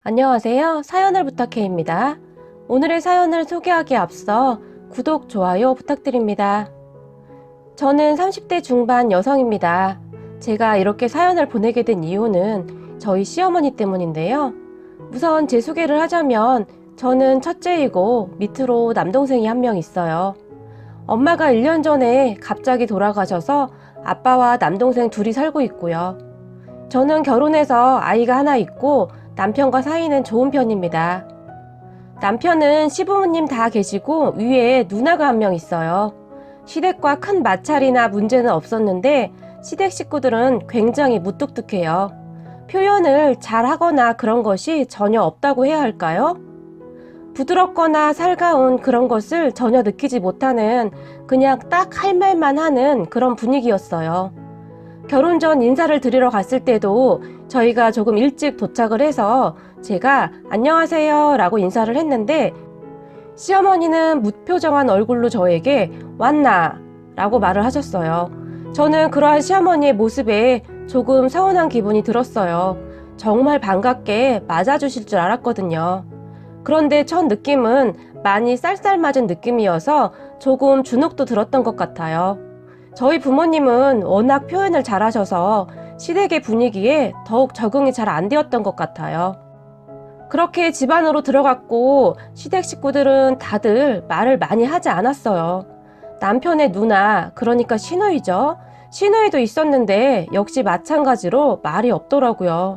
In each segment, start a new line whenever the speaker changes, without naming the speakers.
안녕하세요. 사연을 부탁해입니다. 오늘의 사연을 소개하기에 앞서 구독, 좋아요 부탁드립니다. 저는 30대 중반 여성입니다. 제가 이렇게 사연을 보내게 된 이유는 저희 시어머니 때문인데요. 우선 제 소개를 하자면 저는 첫째이고 밑으로 남동생이 한 명 있어요. 엄마가 1년 전에 갑자기 돌아가셔서 아빠와 남동생 둘이 살고 있고요. 저는 결혼해서 아이가 하나 있고 남편과 사이는 좋은 편입니다. 남편은 시부모님 다 계시고 위에 누나가 한 명 있어요. 시댁과 큰 마찰이나 문제는 없었는데 시댁 식구들은 굉장히 무뚝뚝해요. 표현을 잘 하거나 그런 것이 전혀 없다고 해야 할까요? 부드럽거나 살가운 그런 것을 전혀 느끼지 못하는 그냥 딱 할 말만 하는 그런 분위기였어요. 결혼 전 인사를 드리러 갔을 때도 저희가 조금 일찍 도착을 해서 제가 안녕하세요 라고 인사를 했는데 시어머니는 무표정한 얼굴로 저에게 왔나 라고 말을 하셨어요. 저는 그러한 시어머니의 모습에 조금 서운한 기분이 들었어요. 정말 반갑게 맞아주실 줄 알았거든요. 그런데 첫 느낌은 많이 쌀쌀맞은 느낌이어서 조금 주눅도 들었던 것 같아요. 저희 부모님은 워낙 표현을 잘하셔서 시댁의 분위기에 더욱 적응이 잘 안 되었던 것 같아요. 그렇게 집 안으로 들어갔고 시댁 식구들은 다들 말을 많이 하지 않았어요. 남편의 누나, 그러니까 시누이죠. 시누이도 있었는데 역시 마찬가지로 말이 없더라고요.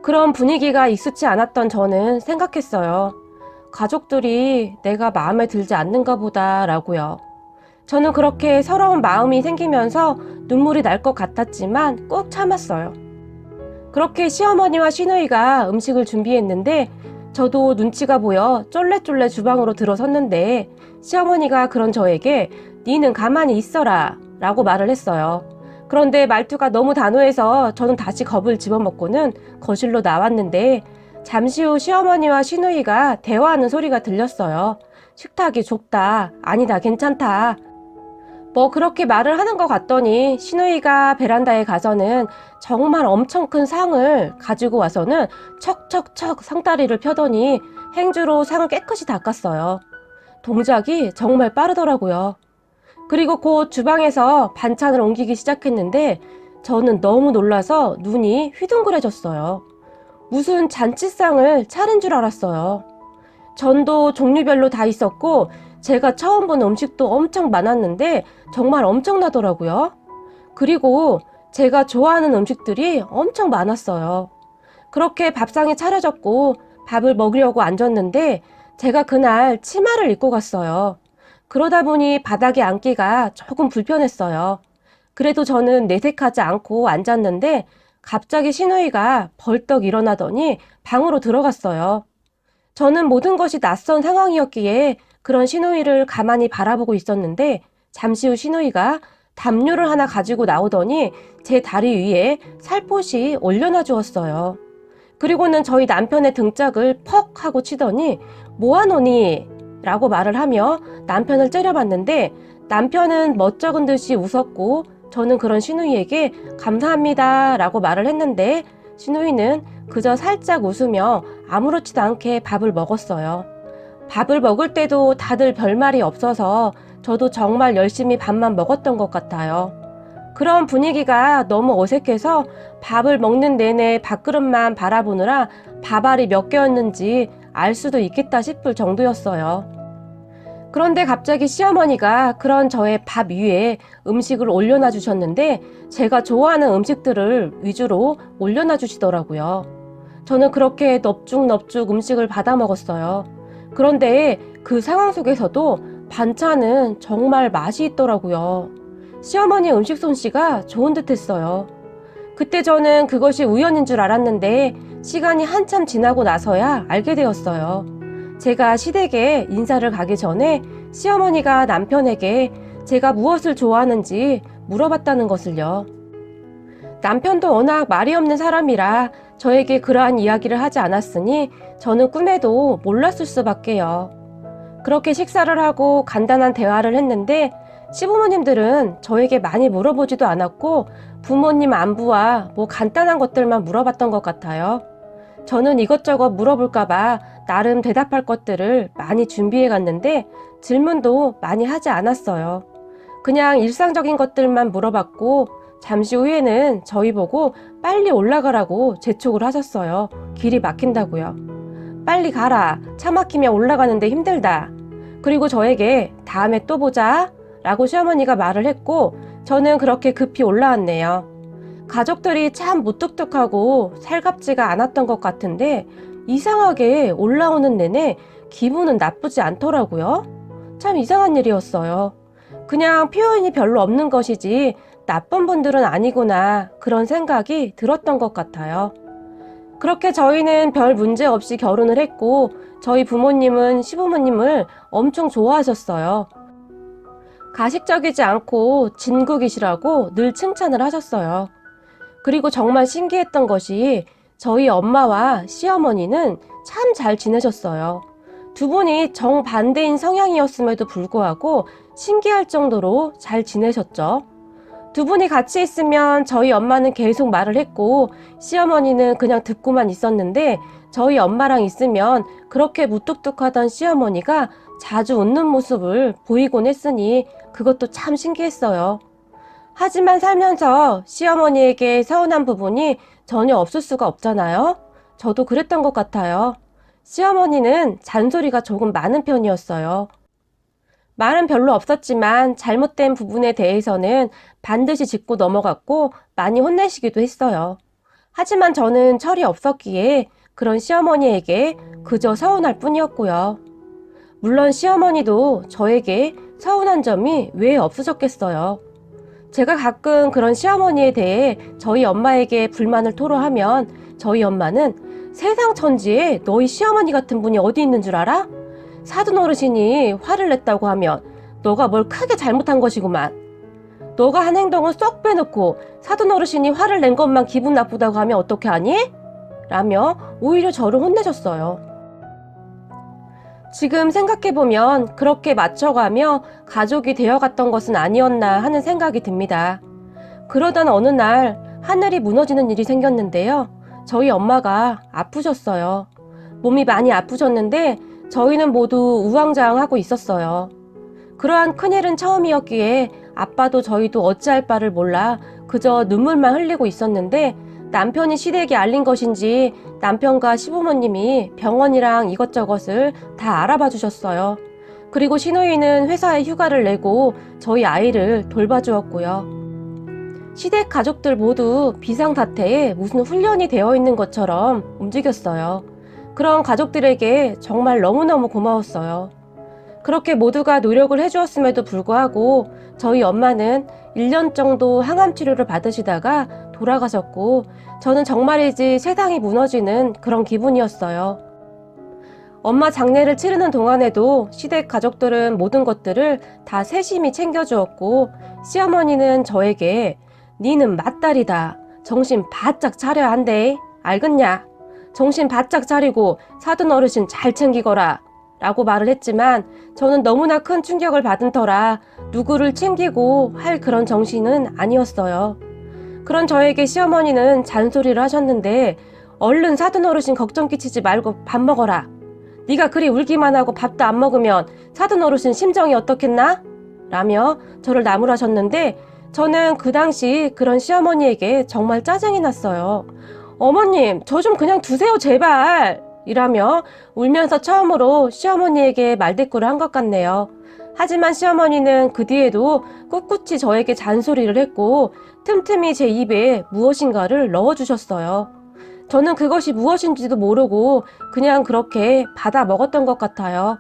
그런 분위기가 익숙치 않았던 저는 생각했어요. 가족들이 내가 마음에 들지 않는가 보다 라고요. 저는 그렇게 서러운 마음이 생기면서 눈물이 날 것 같았지만 꾹 참았어요. 그렇게 시어머니와 시누이가 음식을 준비했는데 저도 눈치가 보여 쫄래쫄래 주방으로 들어섰는데 시어머니가 그런 저에게 니는 가만히 있어라 라고 말을 했어요. 그런데 말투가 너무 단호해서 저는 다시 겁을 집어먹고는 거실로 나왔는데 잠시 후 시어머니와 시누이가 대화하는 소리가 들렸어요. 식탁이 좁다. 아니다. 괜찮다. 뭐 그렇게 말을 하는 것 같더니 시누이가 베란다에 가서는 정말 엄청 큰 상을 가지고 와서는 척척척 상다리를 펴더니 행주로 상을 깨끗이 닦았어요. 동작이 정말 빠르더라고요. 그리고 곧 주방에서 반찬을 옮기기 시작했는데 저는 너무 놀라서 눈이 휘둥그레졌어요. 무슨 잔치상을 차린 줄 알았어요. 전도 종류별로 다 있었고 제가 처음 본 음식도 엄청 많았는데 정말 엄청나더라고요. 그리고 제가 좋아하는 음식들이 엄청 많았어요. 그렇게 밥상이 차려졌고 밥을 먹으려고 앉았는데 제가 그날 치마를 입고 갔어요. 그러다 보니 바닥에 앉기가 조금 불편했어요. 그래도 저는 내색하지 않고 앉았는데 갑자기 시누이가 벌떡 일어나더니 방으로 들어갔어요. 저는 모든 것이 낯선 상황이었기에 그런 시누이를 가만히 바라보고 있었는데 잠시 후 시누이가 담요를 하나 가지고 나오더니 제 다리 위에 살포시 올려놔 주었어요. 그리고는 저희 남편의 등짝을 퍽 하고 치더니 뭐하노니? 라고 말을 하며 남편을 째려봤는데 남편은 멋쩍은 듯이 웃었고 저는 그런 시누이에게 감사합니다 라고 말을 했는데 시누이는 그저 살짝 웃으며 아무렇지도 않게 밥을 먹었어요. 밥을 먹을 때도 다들 별말이 없어서 저도 정말 열심히 밥만 먹었던 것 같아요. 그런 분위기가 너무 어색해서 밥을 먹는 내내 밥그릇만 바라보느라 밥알이 몇 개였는지 알 수도 있겠다 싶을 정도였어요. 그런데 갑자기 시어머니가 그런 저의 밥 위에 음식을 올려놔 주셨는데 제가 좋아하는 음식들을 위주로 올려놔 주시더라고요. 저는 그렇게 넙죽넙죽 음식을 받아 먹었어요. 그런데 그 상황 속에서도 반찬은 정말 맛이 있더라고요. 시어머니의 음식 솜씨가 좋은 듯 했어요. 그때 저는 그것이 우연인 줄 알았는데 시간이 한참 지나고 나서야 알게 되었어요. 제가 시댁에 인사를 가기 전에 시어머니가 남편에게 제가 무엇을 좋아하는지 물어봤다는 것을요. 남편도 워낙 말이 없는 사람이라 저에게 그러한 이야기를 하지 않았으니 저는 꿈에도 몰랐을 수밖에요. 그렇게 식사를 하고 간단한 대화를 했는데 시부모님들은 저에게 많이 물어보지도 않았고 부모님 안부와 뭐 간단한 것들만 물어봤던 것 같아요. 저는 이것저것 물어볼까봐 나름 대답할 것들을 많이 준비해 갔는데 질문도 많이 하지 않았어요. 그냥 일상적인 것들만 물어봤고 잠시 후에는 저희 보고 빨리 올라가라고 재촉을 하셨어요. 길이 막힌다고요. 빨리 가라. 차 막히면 올라가는데 힘들다. 그리고 저에게 다음에 또 보자 라고 시어머니가 말을 했고 저는 그렇게 급히 올라왔네요. 가족들이 참 무뚝뚝하고 살갑지가 않았던 것 같은데 이상하게 올라오는 내내 기분은 나쁘지 않더라고요. 참 이상한 일이었어요. 그냥 표현이 별로 없는 것이지 나쁜 분들은 아니구나 그런 생각이 들었던 것 같아요. 그렇게 저희는 별 문제 없이 결혼을 했고 저희 부모님은 시부모님을 엄청 좋아하셨어요. 가식적이지 않고 진국이시라고 늘 칭찬을 하셨어요. 그리고 정말 신기했던 것이 저희 엄마와 시어머니는 참 잘 지내셨어요. 두 분이 정반대인 성향이었음에도 불구하고 신기할 정도로 잘 지내셨죠. 두 분이 같이 있으면 저희 엄마는 계속 말을 했고 시어머니는 그냥 듣고만 있었는데 저희 엄마랑 있으면 그렇게 무뚝뚝하던 시어머니가 자주 웃는 모습을 보이곤 했으니 그것도 참 신기했어요. 하지만 살면서 시어머니에게 서운한 부분이 전혀 없을 수가 없잖아요. 저도 그랬던 것 같아요. 시어머니는 잔소리가 조금 많은 편이었어요. 말은 별로 없었지만 잘못된 부분에 대해서는 반드시 짚고 넘어갔고 많이 혼내시기도 했어요. 하지만 저는 철이 없었기에 그런 시어머니에게 그저 서운할 뿐이었고요. 물론 시어머니도 저에게 서운한 점이 왜 없으셨겠어요. 제가 가끔 그런 시어머니에 대해 저희 엄마에게 불만을 토로하면 저희 엄마는 세상 천지에 너희 시어머니 같은 분이 어디 있는 줄 알아? 사돈 어르신이 화를 냈다고 하면 너가 뭘 크게 잘못한 것이구만. 너가 한 행동은 쏙 빼놓고 사돈 어르신이 화를 낸 것만 기분 나쁘다고 하면 어떻게 하니? 라며 오히려 저를 혼내셨어요. 지금 생각해보면 그렇게 맞춰가며 가족이 되어갔던 것은 아니었나 하는 생각이 듭니다. 그러던 어느 날 하늘이 무너지는 일이 생겼는데요. 저희 엄마가 아프셨어요. 몸이 많이 아프셨는데 저희는 모두 우왕좌왕하고 있었어요. 그러한 큰일은 처음이었기에 아빠도 저희도 어찌할 바를 몰라 그저 눈물만 흘리고 있었는데 남편이 시댁에 알린 것인지 남편과 시부모님이 병원이랑 이것저것을 다 알아봐 주셨어요. 그리고 시누이는 회사에 휴가를 내고 저희 아이를 돌봐주었고요. 시댁 가족들 모두 비상사태에 무슨 훈련이 되어 있는 것처럼 움직였어요. 그런 가족들에게 정말 너무너무 고마웠어요. 그렇게 모두가 노력을 해주었음에도 불구하고 저희 엄마는 1년 정도 항암 치료를 받으시다가 돌아가셨고 저는 정말이지 세상이 무너지는 그런 기분이었어요. 엄마 장례를 치르는 동안에도 시댁 가족들은 모든 것들을 다 세심히 챙겨주었고 시어머니는 저에게 니는 맏딸이다. 정신 바짝 차려야 한대. 알겠냐? 정신 바짝 차리고 사돈 어르신 잘 챙기거라. 라고 말을 했지만 저는 너무나 큰 충격을 받은 터라 누구를 챙기고 할 그런 정신은 아니었어요. 그런 저에게 시어머니는 잔소리를 하셨는데 얼른 사돈 어르신 걱정 끼치지 말고 밥 먹어라. 네가 그리 울기만 하고 밥도 안 먹으면 사돈 어르신 심정이 어떻겠나? 라며 저를 나무라셨는데 저는 그 당시 그런 시어머니에게 정말 짜증이 났어요. 어머님, 저 좀 그냥 두세요, 제발! 이라며 울면서 처음으로 시어머니에게 말대꾸를 한 것 같네요. 하지만 시어머니는 그 뒤에도 꿋꿋이 저에게 잔소리를 했고 틈틈이 제 입에 무엇인가를 넣어주셨어요. 저는 그것이 무엇인지도 모르고 그냥 그렇게 받아 먹었던 것 같아요.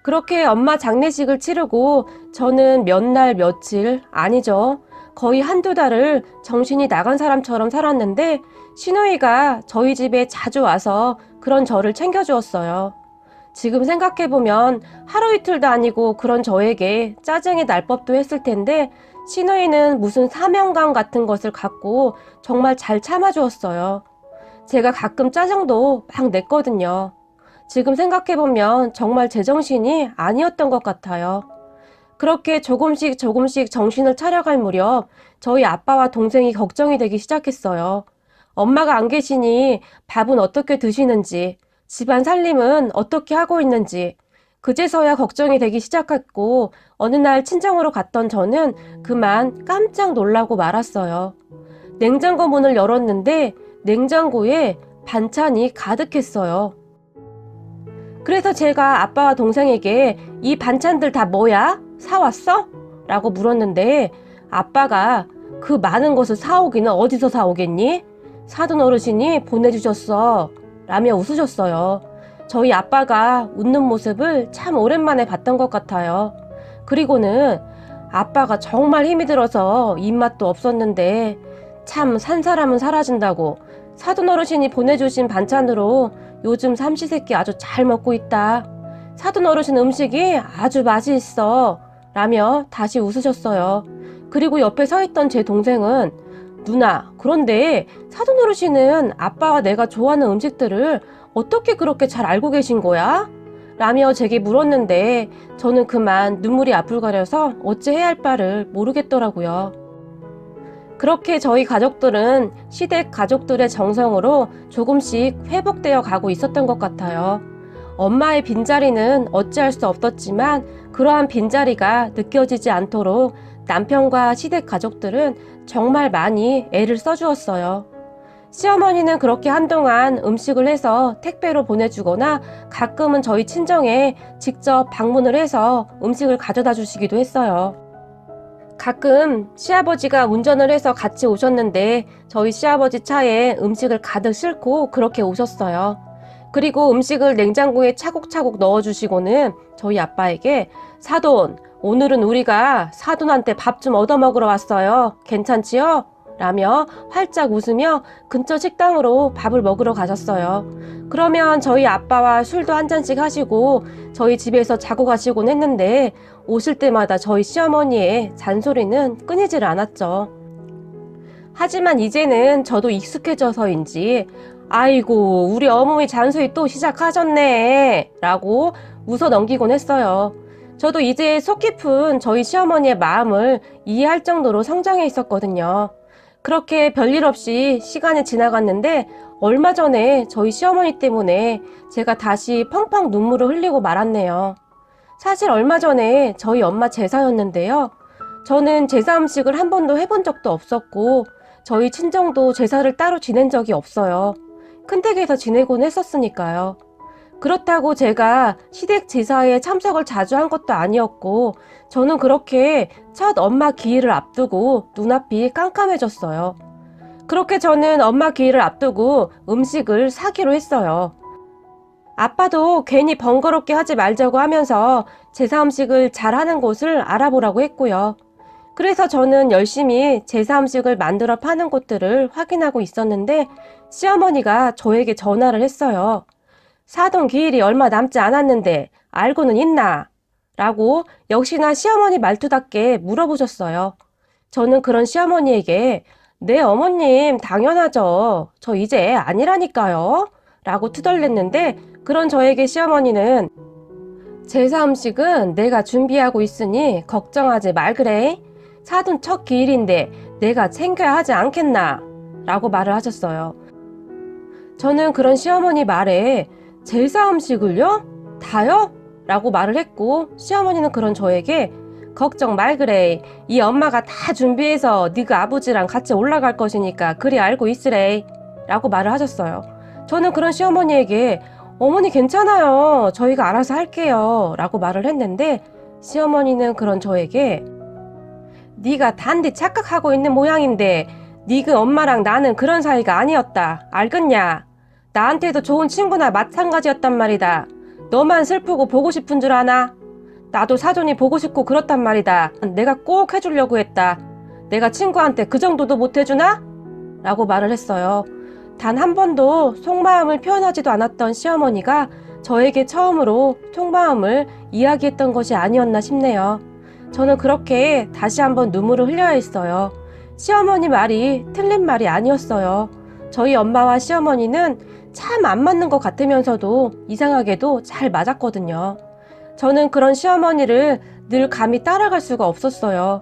그렇게 엄마 장례식을 치르고 저는 몇 날 며칠, 아니죠. 거의 한두 달을 정신이 나간 사람처럼 살았는데 시누이가 저희 집에 자주 와서 그런 저를 챙겨주었어요. 지금 생각해보면 하루 이틀도 아니고 그런 저에게 짜증이 날 법도 했을 텐데 시누이는 무슨 사명감 같은 것을 갖고 정말 잘 참아주었어요. 제가 가끔 짜증도 막 냈거든요. 지금 생각해보면 정말 제정신이 아니었던 것 같아요. 그렇게 조금씩 정신을 차려갈 무렵 저희 아빠와 동생이 걱정이 되기 시작했어요. 엄마가 안 계시니 밥은 어떻게 드시는지, 집안 살림은 어떻게 하고 있는지, 그제서야 걱정이 되기 시작했고, 어느 날 친정으로 갔던 저는 그만 깜짝 놀라고 말았어요. 냉장고 문을 열었는데 냉장고에 반찬이 가득했어요. 그래서 제가 아빠와 동생에게 이 반찬들 다 뭐야? 사왔어? 라고 물었는데 아빠가 그 많은 것을 사오기는 어디서 사오겠니? 사돈 어르신이 보내주셨어. 라며 웃으셨어요. 저희 아빠가 웃는 모습을 참 오랜만에 봤던 것 같아요. 그리고는 아빠가 정말 힘이 들어서 입맛도 없었는데 참 산 사람은 사라진다고 사돈 어르신이 보내주신 반찬으로 요즘 삼시세끼 아주 잘 먹고 있다. 사돈 어르신 음식이 아주 맛이 있어. 라며 다시 웃으셨어요. 그리고 옆에 서 있던 제 동생은 누나, 그런데 사돈 어르신은 아빠와 내가 좋아하는 음식들을 어떻게 그렇게 잘 알고 계신 거야? 라며 제게 물었는데 저는 그만 눈물이 앞을 가려서 어찌해야 할 바를 모르겠더라고요. 그렇게 저희 가족들은 시댁 가족들의 정성으로 조금씩 회복되어 가고 있었던 것 같아요. 엄마의 빈자리는 어찌할 수 없었지만 그러한 빈자리가 느껴지지 않도록 남편과 시댁 가족들은 정말 많이 애를 써주었어요. 시어머니는 그렇게 한동안 음식을 해서 택배로 보내주거나 가끔은 저희 친정에 직접 방문을 해서 음식을 가져다 주시기도 했어요. 가끔 시아버지가 운전을 해서 같이 오셨는데 저희 시아버지 차에 음식을 가득 싣고 그렇게 오셨어요. 그리고 음식을 냉장고에 차곡차곡 넣어주시고는 저희 아빠에게 사돈, 오늘은 우리가 사돈한테 밥 좀 얻어먹으러 왔어요. 괜찮지요? 라며 활짝 웃으며 근처 식당으로 밥을 먹으러 가셨어요. 그러면 저희 아빠와 술도 한 잔씩 하시고 저희 집에서 자고 가시곤 했는데 오실 때마다 저희 시어머니의 잔소리는 끊이질 않았죠. 하지만 이제는 저도 익숙해져서인지 아이고 우리 어머니 잔소리 또 시작하셨네 라고 웃어 넘기곤 했어요. 저도 이제 속 깊은 저희 시어머니의 마음을 이해할 정도로 성장해 있었거든요. 그렇게 별일 없이 시간이 지나갔는데 얼마 전에 저희 시어머니 때문에 제가 다시 펑펑 눈물을 흘리고 말았네요. 사실 얼마 전에 저희 엄마 제사였는데요. 저는 제사 음식을 한 번도 해본 적도 없었고 저희 친정도 제사를 따로 지낸 적이 없어요. 큰댁에서 지내곤 했었으니까요. 그렇다고 제가 시댁 제사에 참석을 자주 한 것도 아니었고 저는 그렇게 첫 엄마 기일을 앞두고 눈앞이 깜깜해졌어요. 그렇게 저는 엄마 기일을 앞두고 음식을 사기로 했어요. 아빠도 괜히 번거롭게 하지 말자고 하면서 제사 음식을 잘하는 곳을 알아보라고 했고요. 그래서 저는 열심히 제사 음식을 만들어 파는 곳들을 확인하고 있었는데 시어머니가 저에게 전화를 했어요. 사돈 기일이 얼마 남지 않았는데 알고는 있나? 라고 역시나 시어머니 말투답게 물어보셨어요. 저는 그런 시어머니에게 네 어머님 당연하죠. 저 이제 아니라니까요. 라고 투덜댔는데 그런 저에게 시어머니는 제사 음식은 내가 준비하고 있으니 걱정하지 말 그래. 사돈 첫 기일인데 내가 챙겨야 하지 않겠나? 라고 말을 하셨어요. 저는 그런 시어머니 말에 제사 음식을요? 다요? 라고 말을 했고 시어머니는 그런 저에게 걱정 말 그래. 이 엄마가 다 준비해서 네가 아버지랑 같이 올라갈 것이니까 그리 알고 있으래. 라고 말을 하셨어요. 저는 그런 시어머니에게 어머니 괜찮아요. 저희가 알아서 할게요. 라고 말을 했는데 시어머니는 그런 저에게 네가 단디 착각하고 있는 모양인데 네 그 엄마랑 나는 그런 사이가 아니었다. 알겠냐? 나한테도 좋은 친구나 마찬가지였단 말이다. 너만 슬프고 보고 싶은 줄 아나? 나도 사돈이 보고 싶고 그렇단 말이다. 내가 꼭 해주려고 했다. 내가 친구한테 그 정도도 못 해주나? 라고 말을 했어요. 단 한 번도 속마음을 표현하지도 않았던 시어머니가 저에게 처음으로 속마음을 이야기했던 것이 아니었나 싶네요. 저는 그렇게 다시 한번 눈물을 흘려야 했어요. 시어머니 말이 틀린 말이 아니었어요. 저희 엄마와 시어머니는 참 안 맞는 것 같으면서도 이상하게도 잘 맞았거든요. 저는 그런 시어머니를 늘 감히 따라갈 수가 없었어요.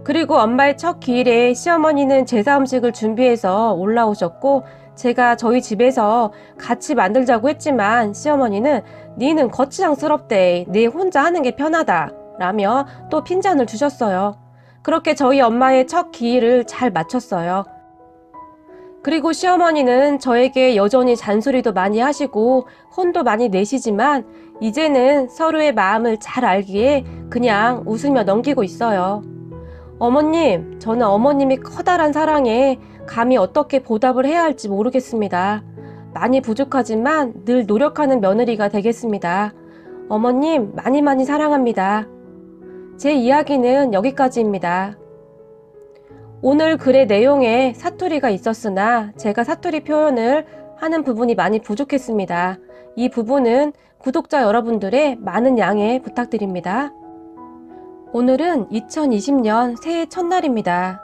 그리고 엄마의 첫 기일에 시어머니는 제사 음식을 준비해서 올라오셨고 제가 저희 집에서 같이 만들자고 했지만 시어머니는 니는 거치장스럽대. 네 혼자 하는 게 편하다. 라며 또 핀잔을 주셨어요. 그렇게 저희 엄마의 첫 기일을 잘 마쳤어요. 그리고 시어머니는 저에게 여전히 잔소리도 많이 하시고 혼도 많이 내시지만 이제는 서로의 마음을 잘 알기에 그냥 웃으며 넘기고 있어요. 어머님, 저는 어머님이 커다란 사랑에 감히 어떻게 보답을 해야 할지 모르겠습니다. 많이 부족하지만 늘 노력하는 며느리가 되겠습니다. 어머님, 많이 많이 사랑합니다. 제 이야기는 여기까지입니다. 오늘 글의 내용에 사투리가 있었으나 제가 사투리 표현을 하는 부분이 많이 부족했습니다. 이 부분은 구독자 여러분들의 많은 양해 부탁드립니다. 오늘은 2020년 새해 첫날입니다.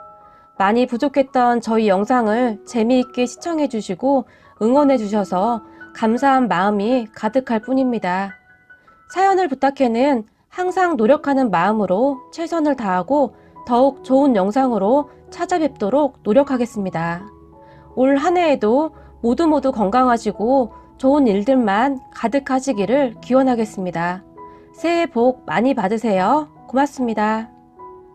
많이 부족했던 저희 영상을 재미있게 시청해 주시고 응원해 주셔서 감사한 마음이 가득할 뿐입니다. 사연을 부탁해는 항상 노력하는 마음으로 최선을 다하고 더욱 좋은 영상으로 찾아뵙도록 노력하겠습니다. 올 한 해에도 모두 건강하시고 좋은 일들만 가득하시기를 기원하겠습니다. 새해 복 많이 받으세요. 고맙습니다.